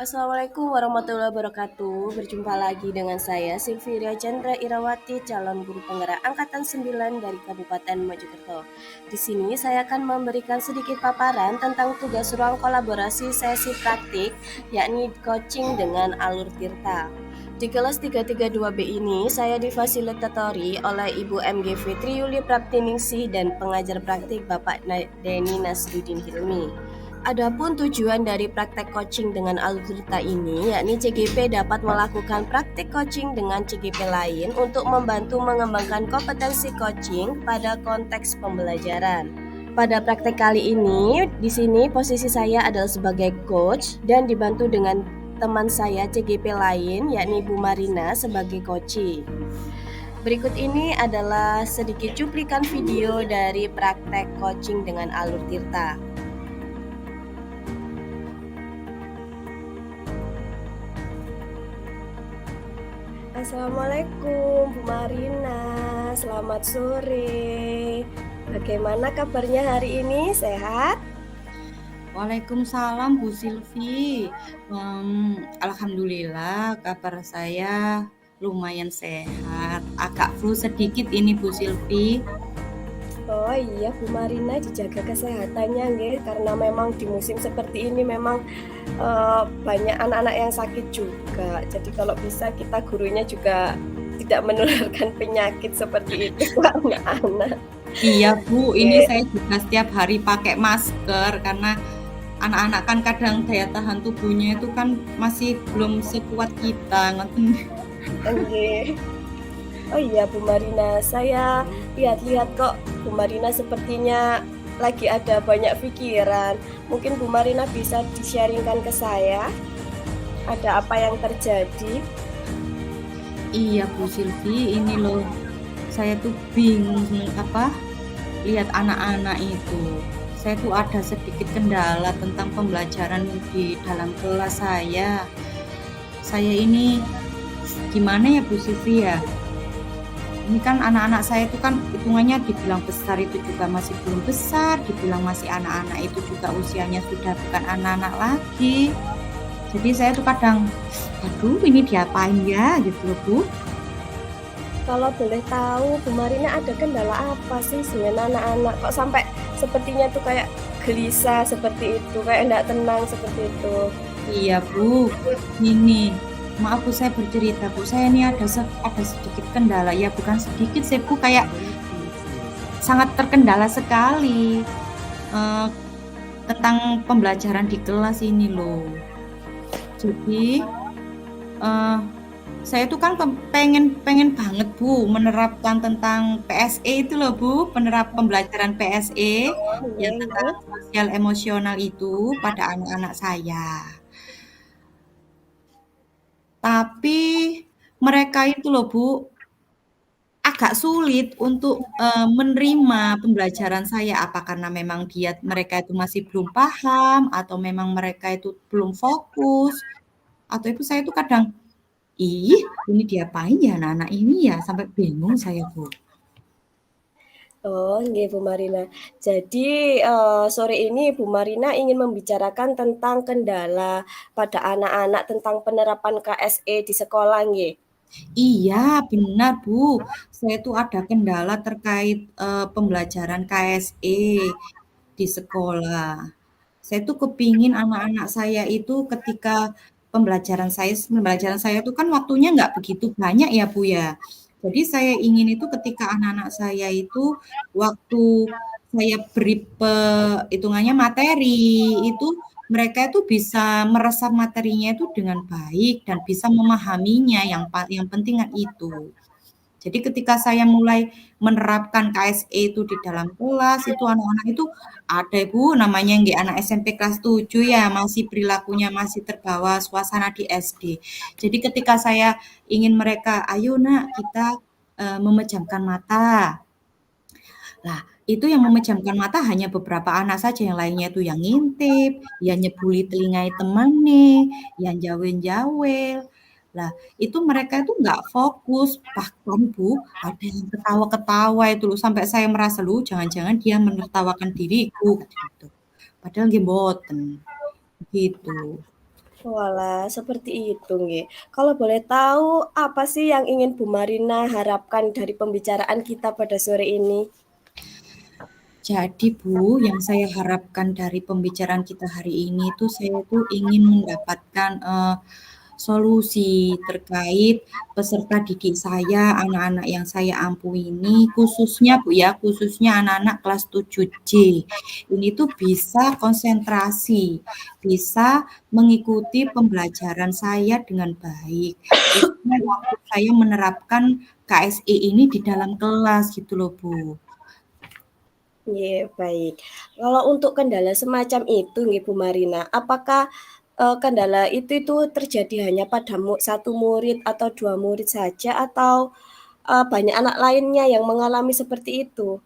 Assalamualaikum warahmatullahi wabarakatuh. Berjumpa lagi dengan saya Silviria Chandra Irawati, calon guru penggerak angkatan 9 dari Kabupaten Mojokerto. Di sini saya akan memberikan sedikit paparan tentang tugas ruang kolaborasi sesi praktik, yakni coaching dengan alur tirta. Di kelas 332B ini, saya difasilitatori oleh Ibu MG Fitriuli Praptiningsih dan pengajar praktik Bapak Denny Nasruddin Hilmi. Adapun tujuan dari praktek coaching dengan algoritma ini, yakni CGP dapat melakukan praktek coaching dengan CGP lain untuk membantu mengembangkan kompetensi coaching pada konteks pembelajaran. Pada praktek kali ini, di sini posisi saya adalah sebagai coach dan dibantu dengan teman saya CGP lain, yakni Bu Marina sebagai coaching. Berikut ini adalah sedikit cuplikan video dari praktek coaching dengan alur tirta. Assalamualaikum Bu Marina, selamat sore. Bagaimana kabarnya hari ini? Sehat? Waalaikumsalam Bu Silvi. Alhamdulillah kabar saya lumayan sehat. Agak flu sedikit ini Bu Silvi. Oh iya Bu Marina, dijaga kesehatannya nggih, karena memang di musim seperti ini memang banyak anak-anak yang sakit juga. Jadi kalau bisa kita gurunya juga tidak menularkan penyakit seperti itu ke anak-anak. Iya Bu, ini Oke. saya juga setiap hari pakai masker karena anak-anak kan kadang daya tahan tubuhnya itu kan masih belum sekuat kita. Oke. Oh iya Bu Marina, saya lihat-lihat kok Bu Marina sepertinya lagi ada banyak pikiran. Mungkin Bu Marina bisa di-sharingkan ke saya, ada apa yang terjadi? Iya Bu Silvi, ini loh saya tuh bingung lihat anak-anak itu. Saya tuh ada sedikit kendala tentang pembelajaran di dalam kelas saya. Saya ini gimana ya Bu Silvi ya? Ini kan anak-anak saya itu kan hitungannya dibilang besar itu juga masih belum besar, dibilang masih anak-anak itu juga usianya sudah bukan anak-anak lagi. Jadi saya tuh kadang, aduh ini diapain ya gitu loh Bu. Kalau boleh tahu Bu Marina ada kendala apa sih dengan anak-anak kok sampai sepertinya tuh kayak gelisah seperti itu, kayak enggak tenang seperti itu? Iya Bu, ini maaf Bu saya bercerita Bu, saya ini ada sedikit kendala ya bukan sedikit sih Bu, kayak sangat terkendala sekali eh, tentang pembelajaran di kelas ini loh. Jadi eh, saya tuh kan pengen banget Bu menerapkan tentang PSE itu loh Bu, pembelajaran PSE yang Nggih, tentang nggih. sosial emosional itu pada anak-anak saya. Tapi mereka itu loh Bu, agak sulit untuk menerima pembelajaran saya. Apa karena memang mereka itu masih belum paham, atau memang mereka itu belum fokus, atau itu saya tuh kadang, ih ini diapain ya anak-anak ini ya, sampai bingung saya Bu. Oh, nggih Bu Marina. Jadi, sore ini Bu Marina ingin membicarakan tentang kendala pada anak-anak tentang penerapan KSE di sekolah nggih? Iya, benar, Bu. Saya tuh ada kendala terkait pembelajaran KSE di sekolah. Saya tuh kepingin anak-anak saya itu ketika pembelajaran saya itu kan waktunya nggak begitu banyak ya, Bu, ya. Jadi saya ingin itu ketika anak-anak saya itu waktu saya beri hitungannya materi, itu mereka itu bisa meresap materinya itu dengan baik dan bisa memahaminya, yang penting kan itu. Jadi ketika saya mulai menerapkan KSE itu di dalam kelas, itu anak-anak itu ada Bu, namanya nggih anak SMP kelas 7 ya, masih perilakunya masih terbawa suasana di SD. Jadi ketika saya ingin mereka, "Ayo Nak, kita memejamkan mata." Lah, itu yang memejamkan mata hanya beberapa anak saja, yang lainnya itu yang ngintip, yang nyebuli telingai temannya, yang jawel-jawel. Lah, itu mereka itu nggak fokus, bahkan Bu, ada yang ketawa-ketawa itu loh, sampai saya merasa, "Loh, jangan-jangan dia menertawakan diriku," gitu. Padahal nggih mboten, gitu. Walah, seperti itu nggih. Kalau boleh tahu, apa sih yang ingin Bu Marina harapkan dari pembicaraan kita pada sore ini? Jadi Bu, yang saya harapkan dari pembicaraan kita hari ini tuh saya tuh ingin mendapatkan, solusi terkait peserta didik saya, anak-anak yang saya ampu ini, khususnya Bu ya, khususnya anak-anak kelas 7J. Ini tuh bisa konsentrasi, bisa mengikuti pembelajaran saya dengan baik, khususnya waktu saya menerapkan KSE ini di dalam kelas gitu loh Bu. Nggih, baik. Kalau untuk kendala semacam itu nggih Bu Marina, apakah, kendala itu terjadi hanya pada satu murid atau 2 murid saja atau, banyak anak lainnya yang mengalami seperti itu?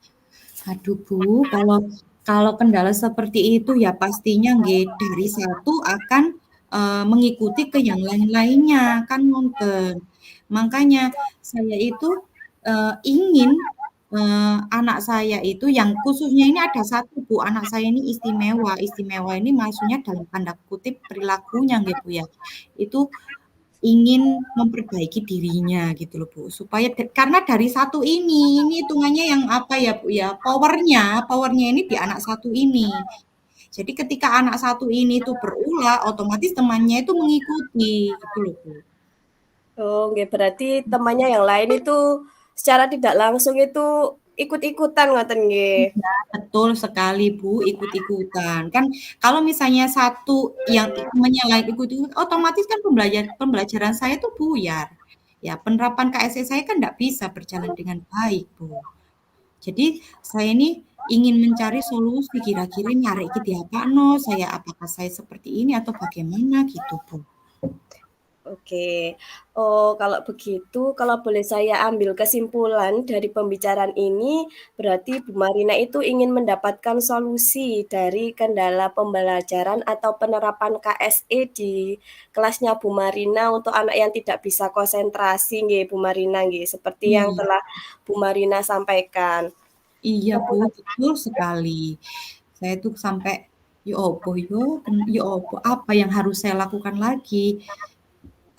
Aduh Bu, kalau kalau kendala seperti itu ya pastinya nggih dari satu akan, mengikuti ke yang lain-lainnya, kan ngoten. Makanya saya itu, ingin, anak saya itu yang khususnya ini ada satu Bu, anak saya ini istimewa. Istimewa ini maksudnya dalam tanda kutip perilakunya nggih Bu ya. Itu ingin memperbaiki dirinya gitu loh Bu, supaya karena dari satu ini hitungannya yang apa ya Bu ya, power-nya ini di anak satu ini. Jadi ketika anak satu ini itu berulah, otomatis temannya itu mengikuti gitu loh Bu. Oh, nggih, berarti temannya yang lain itu secara tidak langsung itu ikut-ikutan ngoten nggih? Iya, betul sekali Bu, ikut-ikutan. Kan kalau misalnya satu yang temannya lain ikut-ikut, otomatis kan pembelajaran saya tuh buyar. Ya, penerapan KSE saya kan nggak bisa berjalan dengan baik Bu. Jadi saya ini ingin mencari solusi kira-kira nyari di apakno, apakah saya seperti ini atau bagaimana gitu, Bu. Oke. Oh, kalau begitu, kalau boleh saya ambil kesimpulan dari pembicaraan ini, berarti Bu Marina itu ingin mendapatkan solusi dari kendala pembelajaran atau penerapan KSE di kelasnya Bu Marina untuk anak yang tidak bisa konsentrasi nggih, Bu Marina nggih, seperti yang Iya, telah Bu Marina sampaikan. iya Bu, betul sekali. Saya tuh sampai, ya opo yo, ya opo, apa yang harus saya lakukan lagi?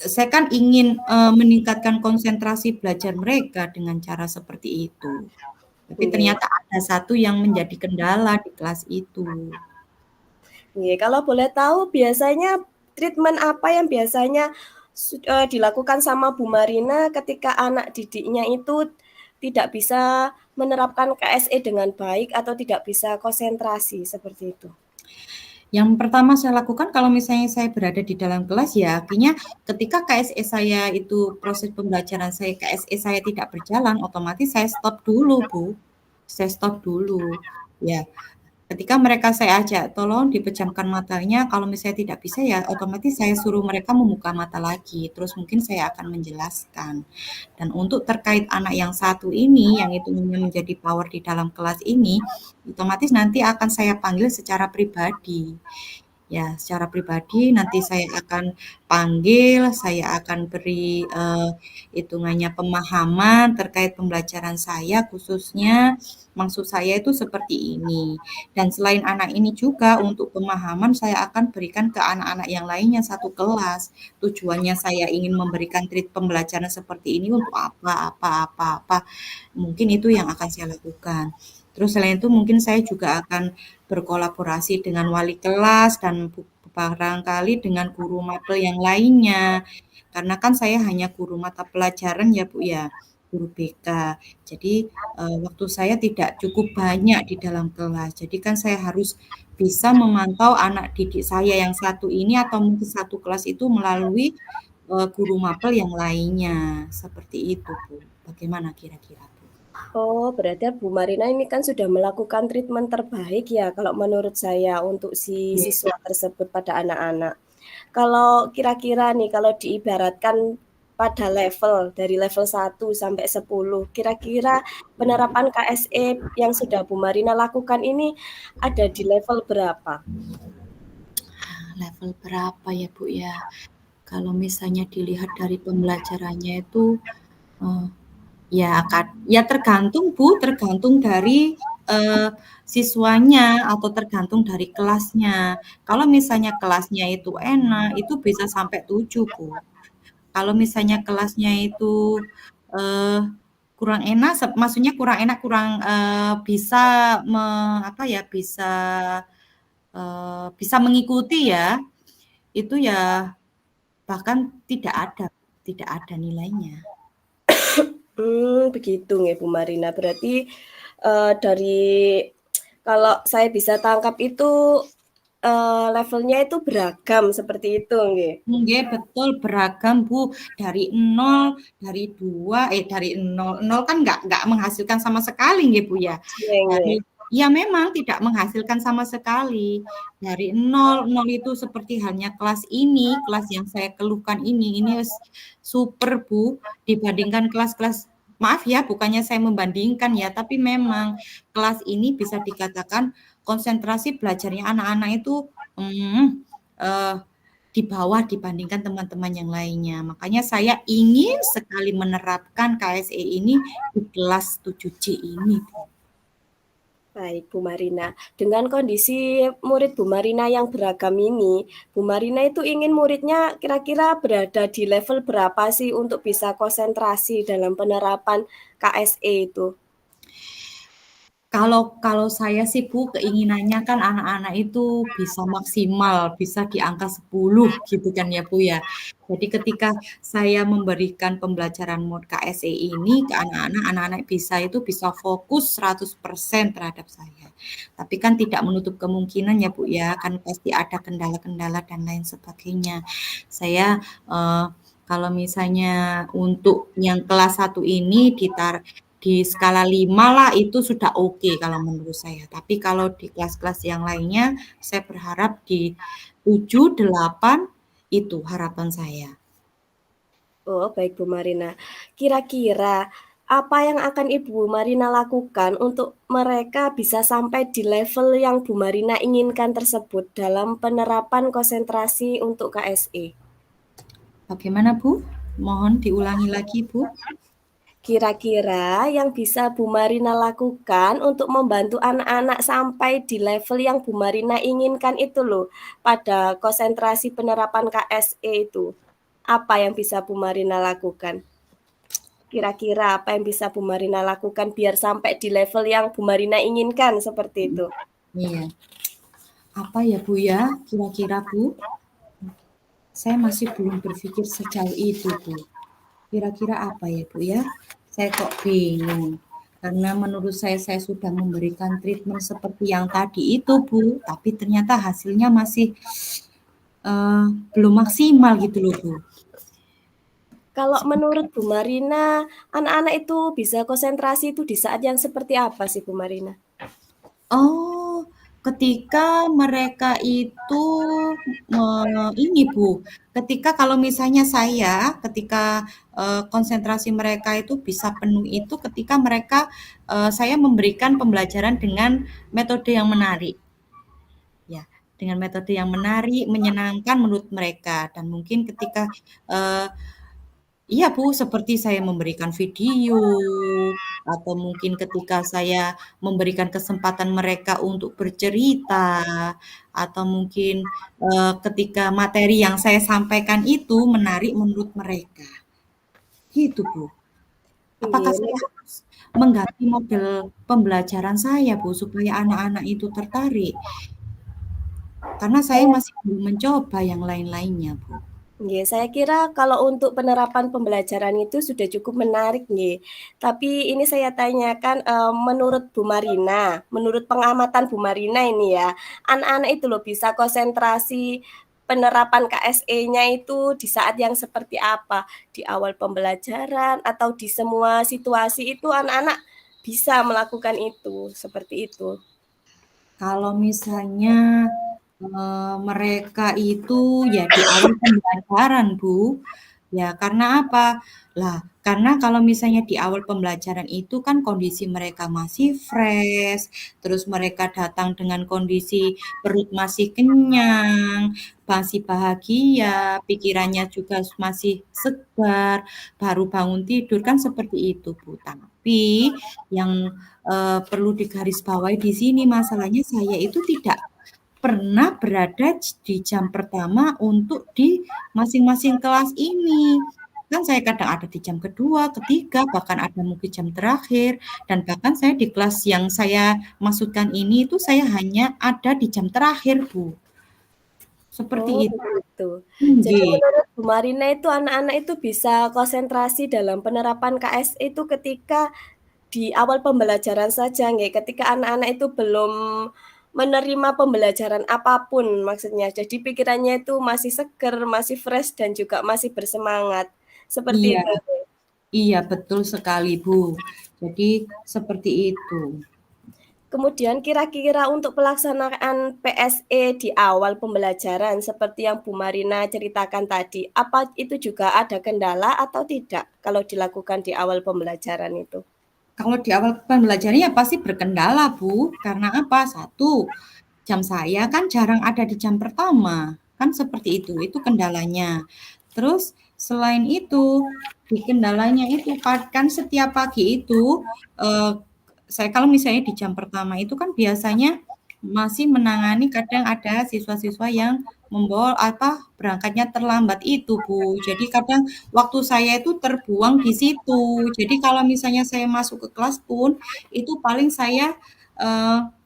Saya kan ingin meningkatkan konsentrasi belajar mereka dengan cara seperti itu. Tapi Nggih. ternyata ada satu yang menjadi kendala di kelas itu. Nggih, kalau boleh tahu biasanya treatment apa yang biasanya dilakukan sama Bu Marina ketika anak didiknya itu tidak bisa menerapkan KSE dengan baik atau tidak bisa konsentrasi, seperti itu? Yang pertama saya lakukan kalau misalnya saya berada di dalam kelas ya akhirnya ketika KSE saya itu proses pembelajaran saya KSE saya tidak berjalan otomatis saya stop dulu Bu. Saya stop dulu. Ya, ketika mereka saya ajak, "Tolong dipejamkan matanya," kalau misalnya tidak bisa ya otomatis saya suruh mereka membuka mata lagi, terus mungkin saya akan menjelaskan. Dan untuk terkait anak yang satu ini, yang itu menjadi power di dalam kelas ini, otomatis nanti akan saya panggil secara pribadi. Ya, secara pribadi nanti saya akan panggil, saya akan beri, hitungannya pemahaman terkait pembelajaran saya khususnya, maksud saya itu seperti ini. Dan selain anak ini juga untuk pemahaman saya akan berikan ke anak-anak yang lainnya satu kelas. Tujuannya saya ingin memberikan pembelajaran seperti ini untuk apa, mungkin itu yang akan saya lakukan. Terus selain itu mungkin saya juga akan berkolaborasi dengan wali kelas dan barangkali dengan guru mapel yang lainnya. Karena kan saya hanya guru mata pelajaran ya Bu ya, guru BK. Jadi waktu saya tidak cukup banyak di dalam kelas. Jadi kan saya harus bisa memantau anak didik saya yang satu ini atau mungkin satu kelas itu melalui guru mapel yang lainnya. Seperti itu Bu. Bagaimana kira-kira Bu? Oh, berarti Bu Marina ini kan sudah melakukan treatment terbaik ya kalau menurut saya untuk si Iya. siswa tersebut pada anak-anak. Kalau kira-kira nih, kalau diibaratkan pada level, dari level 1 sampai 10, kira-kira penerapan KSE yang sudah Bu Marina lakukan ini ada di level berapa? Level berapa ya Bu ya? Kalau misalnya dilihat dari pembelajarannya itu, eee, ya tergantung Bu, tergantung dari, siswanya atau tergantung dari kelasnya. Kalau misalnya kelasnya itu enak, itu bisa sampai 7, Bu. Kalau misalnya kelasnya itu, eee, kurang enak, maksudnya kurang enak, kurang, bisa apa ya, bisa mengikuti ya, itu ya bahkan tidak ada nilainya. Begitu nggih Bu Marina. Berarti, dari kalau saya bisa tangkap itu, levelnya itu beragam seperti itu nggih? Nggih, betul, beragam, Bu. Dari nol, dari 2, dari nol, nol kan nggak menghasilkan sama sekali nggih, Bu, ya. Nggih Dari nggih. ya memang tidak menghasilkan sama sekali. Dari nol, nol itu seperti halnya kelas ini, kelas yang saya keluhkan ini super, Bu, dibandingkan kelas-kelas, maaf ya, bukannya saya membandingkan ya, tapi memang kelas ini bisa dikatakan konsentrasi belajarnya anak-anak itu, eee di bawah dibandingkan teman-teman yang lainnya. Makanya saya ingin sekali menerapkan KSE ini di kelas 7C ini, Bu. Baik Bu Marina, dengan kondisi murid Bu Marina yang beragam ini, Bu Marina itu ingin muridnya kira-kira berada di level berapa sih untuk bisa konsentrasi dalam penerapan KSE itu? Kalau saya sih, Bu, keinginannya kan anak-anak itu bisa maksimal, bisa di angka 10 gitu kan ya, Bu, ya. Jadi ketika saya memberikan pembelajaran mod KSE ini ke anak-anak, anak-anak bisa fokus 100% terhadap saya. Tapi kan tidak menutup kemungkinan ya, Bu, ya, kan pasti ada kendala-kendala dan lain sebagainya. Saya, kalau misalnya untuk yang kelas 1 ini di skala 5 lah itu sudah oke kalau menurut saya. Tapi kalau di kelas-kelas yang lainnya, saya berharap di 7, 8 itu harapan saya. Oh, baik Bu Marina. Kira-kira apa yang akan Ibu Marina lakukan untuk mereka bisa sampai di level yang Bu Marina inginkan tersebut dalam penerapan konsentrasi untuk KSE? Bagaimana, Bu? Mohon diulangi lagi, Bu. Kira-kira yang bisa Bu Marina lakukan untuk membantu anak-anak sampai di level yang Bu Marina inginkan itu loh, pada konsentrasi penerapan KSE itu. Apa yang bisa Bu Marina lakukan? Kira-kira apa yang bisa Bu Marina lakukan biar sampai di level yang Bu Marina inginkan seperti itu? Iya. Apa ya, Bu, ya? Kira-kira, Bu? Saya masih belum berpikir sejauh itu, Bu. Kira-kira apa ya, Bu, ya? Saya kok bingung. Karena menurut saya sudah memberikan treatment seperti yang tadi itu, Bu, tapi ternyata hasilnya masih belum maksimal gitu loh, Bu. Kalau menurut Bu Marina, anak-anak itu bisa konsentrasi itu di saat yang seperti apa sih Bu Marina? Oh, ketika mereka itu, ini Bu, ketika kalau misalnya ketika, konsentrasi mereka itu bisa penuh itu ketika mereka, saya memberikan pembelajaran dengan metode yang menarik. Ya, dengan metode yang menarik, menyenangkan menurut mereka dan mungkin ketika, eee iya, Bu, seperti saya memberikan video, atau mungkin ketika saya memberikan kesempatan mereka untuk bercerita, atau mungkin, ketika materi yang saya sampaikan itu menarik menurut mereka. Gitu, Bu. Apakah saya Nggih, harus mengganti model pembelajaran saya, Bu, supaya anak-anak itu tertarik? Karena saya masih belum mencoba yang lain-lainnya, Bu. nggih, saya kira kalau untuk penerapan pembelajaran itu sudah cukup menarik nggih. Tapi ini saya tanyakan, menurut Bu Marina, menurut pengamatan Bu Marina ini ya, anak-anak itu loh bisa konsentrasi penerapan KSE-nya itu di saat yang seperti apa? Di awal pembelajaran atau di semua situasi itu anak-anak bisa melakukan itu, seperti itu? Kalau misalnya, mereka itu ya di awal pembelajaran, Bu. Ya karena apa? Lah Karena kalau misalnya di awal pembelajaran itu kan kondisi mereka masih fresh, terus mereka datang dengan kondisi perut masih kenyang, masih bahagia, pikirannya juga masih segar, baru bangun tidur kan seperti itu, Bu. Tapi yang perlu digarisbawahi di sini masalahnya saya itu tidak pernah berada di jam pertama untuk di masing-masing kelas ini. Kan saya kadang ada di jam kedua, ketiga, bahkan ada mungkin jam terakhir, dan bahkan saya di kelas yang saya maksudkan ini itu saya hanya ada di jam terakhir, Bu. Seperti Oh, itu. begitu. Jadi Nggih. menurut Bu Marina itu anak-anak itu bisa konsentrasi dalam penerapan KSE itu ketika di awal pembelajaran saja nggih, ketika anak-anak itu belum menerima pembelajaran apapun maksudnya. Jadi pikirannya itu masih seger, masih fresh dan juga masih bersemangat. Seperti Iya, itu. iya betul sekali, Bu. Jadi seperti itu. Kemudian kira-kira untuk pelaksanaan PSE di awal pembelajaran seperti yang Bu Marina ceritakan tadi, apa itu juga ada kendala atau tidak kalau dilakukan di awal pembelajaran itu? Kalau di awal pembelajarannya pasti berkendala, Bu. Karena apa? Satu, jam saya kan jarang ada di jam pertama, kan seperti itu kendalanya. Terus selain itu, di kendalanya itu kan setiap pagi itu, saya kalau misalnya di jam pertama itu kan biasanya masih menangani kadang ada siswa-siswa yang berangkatnya terlambat itu, Bu. Jadi kadang waktu saya itu terbuang di situ. Jadi kalau misalnya saya masuk ke kelas pun, itu paling saya, eee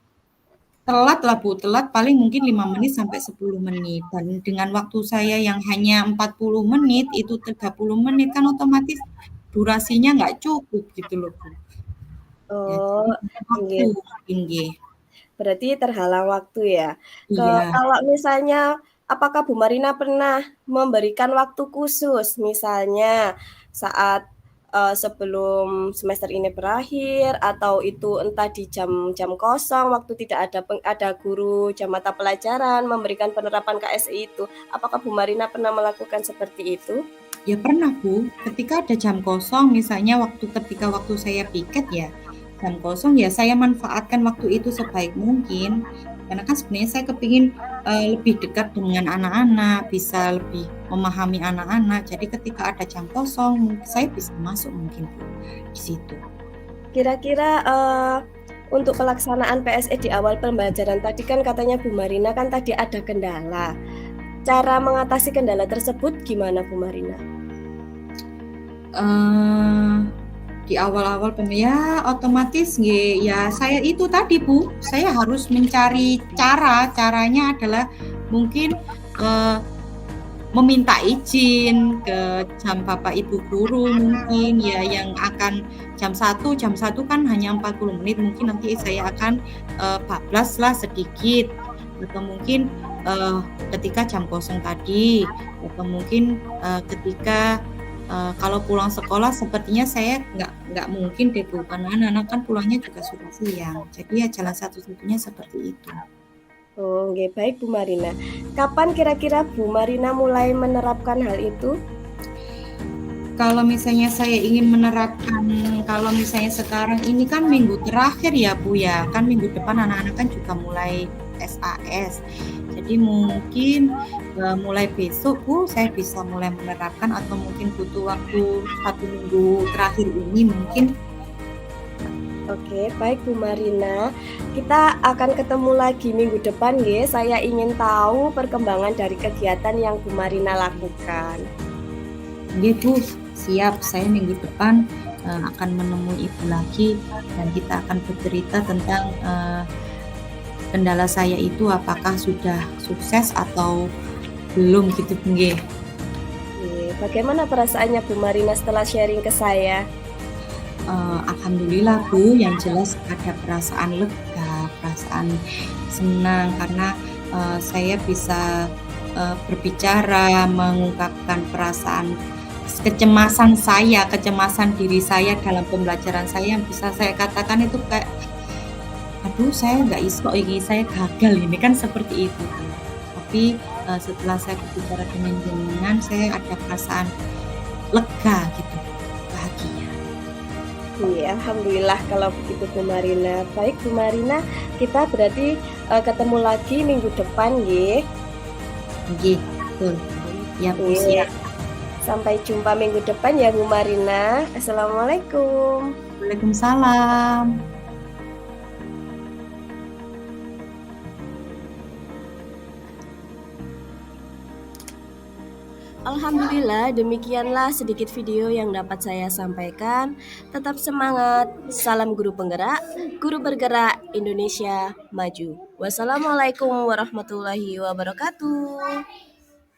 telat lah Bu, telat paling mungkin 5 menit sampai 10 menit, dan dengan waktu saya yang hanya 40 menit, itu 30 menit kan otomatis durasinya nggak cukup gitu loh Bu. Ya Oh, jadi butuh waktu nggih. nggih. Berarti terhalang waktu ya. Iya. Kalau misalnya, apakah Bu Marina pernah memberikan waktu khusus, misalnya saat sebelum semester ini berakhir, atau itu entah di jam-jam kosong, waktu tidak ada guru jam mata pelajaran, memberikan penerapan KSI itu. Apakah Bu Marina pernah melakukan seperti itu? Ya pernah Bu, ketika ada jam kosong misalnya ketika waktu saya piket ya, jam kosong ya saya manfaatkan waktu itu sebaik mungkin, karena kan sebenarnya saya kepingin, lebih dekat dengan anak-anak, bisa lebih memahami anak-anak. Jadi ketika ada jam kosong, saya bisa masuk mungkin Bu, di situ. Kira-kira, untuk pelaksanaan PSE di awal pembelajaran tadi kan katanya Bu Marina kan tadi ada kendala. Cara mengatasi kendala tersebut gimana Bu Marina? Eee, di awal-awal ya otomatis ya saya itu tadi Bu, saya harus mencari caranya adalah mungkin, eee, meminta izin ke bapak ibu guru mungkin ya yang akan jam 1 kan hanya 40 menit, mungkin nanti saya akan, bablaslah sedikit atau mungkin, ketika jam kosong tadi atau mungkin, ketika kalau pulang sekolah sepertinya saya nggak mungkin deh Bu, karena anak-anak kan pulangnya juga sudah siang. Jadi ya jalan satu-satunya seperti itu. Oh, nggih, baik Bu Marina. Kapan kira-kira Bu Marina mulai menerapkan hal itu? Kalau misalnya saya ingin menerapkan kalau misalnya sekarang ini kan minggu terakhir ya Bu ya, kan minggu depan anak-anak kan juga mulai SAS. Jadi mungkin, mulai besok Bu, saya bisa mulai menerapkan atau mungkin butuh waktu 1 minggu terakhir ini mungkin. Oke, baik Bu Marina. Kita akan ketemu lagi minggu depan nggih. Saya ingin tahu perkembangan dari kegiatan yang Bu Marina lakukan. Nggih Bu, siap. Saya minggu depan, akan menemui Ibu lagi dan kita akan bercerita tentang, kendala saya itu apakah sudah sukses atau belum gitu nggih. Bagaimana perasaannya Bu Marina setelah sharing ke saya? Alhamdulillah Bu, yang jelas ada perasaan lega, perasaan senang karena, saya bisa, berbicara, mengungkapkan perasaan kecemasan diri saya dalam pembelajaran saya yang bisa saya katakan itu kayak, "Aduh saya nggak iso ini, saya gagal ini," kan seperti itu. Tapi, setelah saya berbicara dengan jenengan, saya ada perasaan lega gitu, bahagia. Iya, alhamdulillah kalau begitu Bu Marina. Baik Bu Marina, kita berarti ketemu lagi minggu depan nggih. Nggih, betul. Ya, Bu, Nggih. siap. Sampai jumpa minggu depan ya Bu Marina. Assalamualaikum. Waalaikumsalam. Alhamdulillah, demikianlah sedikit video yang dapat saya sampaikan. Tetap semangat, salam guru penggerak, guru bergerak, Indonesia maju. Wassalamualaikum warahmatullahi wabarakatuh.